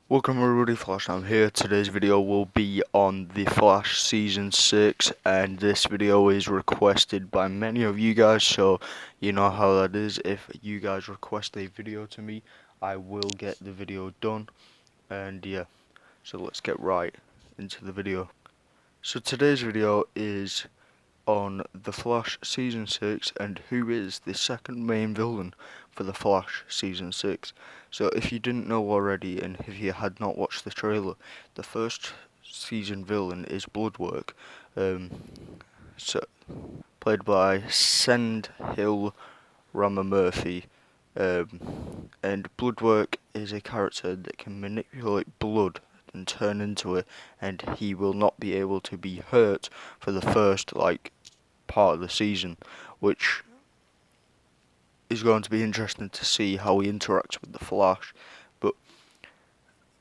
Welcome everybody, Flash. I'm here. Today's video will be on The Flash Season 6, and this video is requested by many of you guys, so you know how that is. If you guys request a video to me, I will get the video done, and yeah, so let's get right into the video. So today's video is on The Flash Season 6 and who is the second main villain for The Flash Season 6. So if you didn't know already and if you had not watched the trailer, the first season villain is Bloodwork, so played by Send Hill Ramamurthy. And Bloodwork is a character that can manipulate blood and turn into it, and he will not be able to be hurt for the first part of the season, which is going to be interesting to see how he interacts with the Flash. But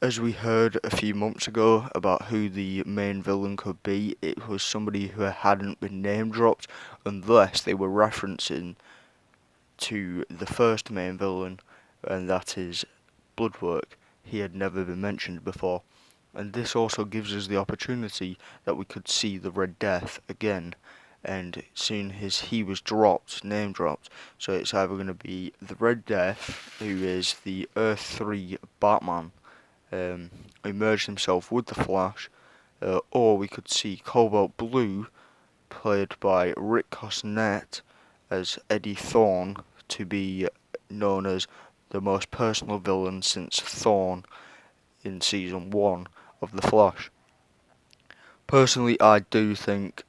as we heard a few months ago about who the main villain could be, it was somebody who hadn't been name dropped unless they were referencing to the first main villain, and that is Bloodwork. He had never been mentioned before, and this also gives us the opportunity that we could see the Red Death again, and soon as he was name dropped, so it's either going to be the Red Death, who is the Earth 3 Batman, who merged himself with the Flash, or we could see Cobalt Blue, played by Rick Cosnett, as Eddie Thawne, to be known as the most personal villain since Thawne in Season 1 of The Flash. Personally, I do think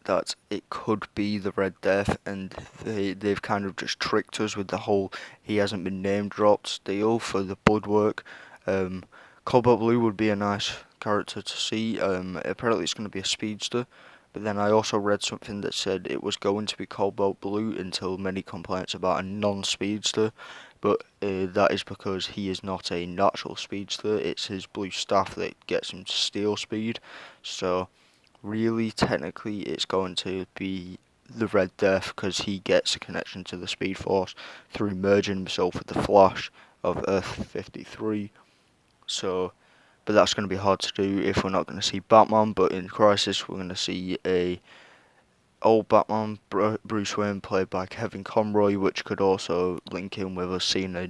that it could be the Red Death, and they've kind of just tricked us with the whole he hasn't been name dropped deal for the Bloodwork. Cobalt Blue would be a nice character to see. Apparently it's going to be a speedster, but then I also read something that said it was going to be Cobalt Blue until many complaints about a non-speedster, but that is because he is not a natural speedster. It's his blue staff that gets him steel speed, so really technically it's going to be the Red Death because he gets a connection to the Speed Force through merging himself with the Flash of Earth 53. So, but that's going to be hard to do if we're not going to see Batman. But in Crisis, we're going to see a old Batman, Bruce Wayne, played by Kevin Conroy, which could also link in with us seeing a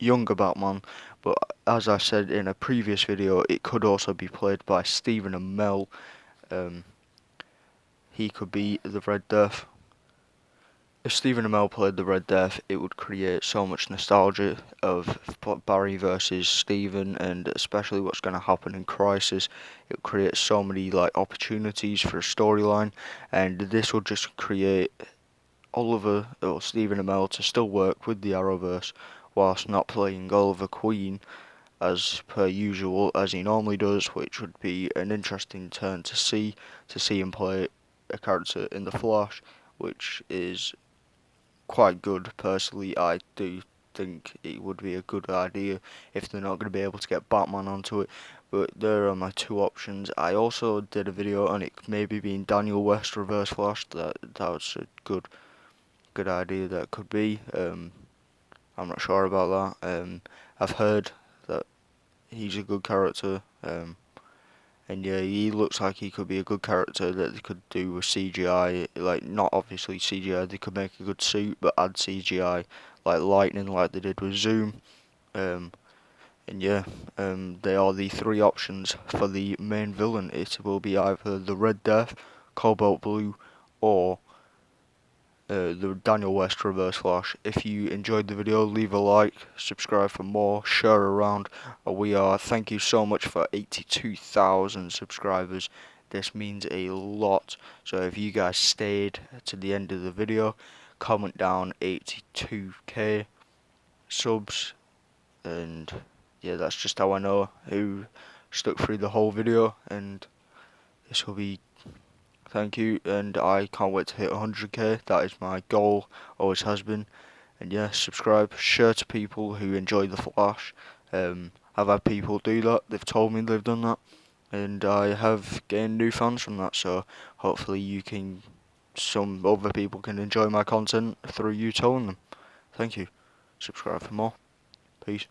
younger Batman. But as I said in a previous video, it could also be played by Stephen Amell. He could be the Red Death. If Stephen Amell played the Red Death, it would create so much nostalgia of Barry versus Stephen, and especially what's going to happen in Crisis. It would create so many opportunities for a storyline, and this will just create Oliver or Stephen Amell to still work with the Arrowverse whilst not playing Oliver Queen as per usual as he normally does, which would be an interesting turn to see him play a character in the Flash, which is quite good. Personally, I do think it would be a good idea if they're not going to be able to get Batman onto it. But there are my two options. I also did a video on it maybe being Daniel West Reverse Flash. That was a good idea. That could be. I'm not sure about that. I've heard that he's a good character. And yeah, he looks like he could be a good character that they could do with CGI, not obviously CGI, they could make a good suit, but add CGI, like lightning, like they did with Zoom. And yeah, they are the three options for the main villain. It will be either the Red Death, Cobalt Blue, or the Daniel West Reverse Flash. If you enjoyed the video, leave a like, subscribe for more, share around. Thank you so much for 82,000 subscribers. This means a lot. So if you guys stayed to the end of the video, comment down 82k subs, and yeah, that's just how I know who stuck through the whole video, and this will be thank you, and I can't wait to hit 100k. That is my goal, always has been. And yeah, subscribe, share to people who enjoy the Flash. I've had people do that. They've told me they've done that, and I have gained new fans from that. So hopefully some other people can enjoy my content through you telling them. Thank you. Subscribe for more. Peace.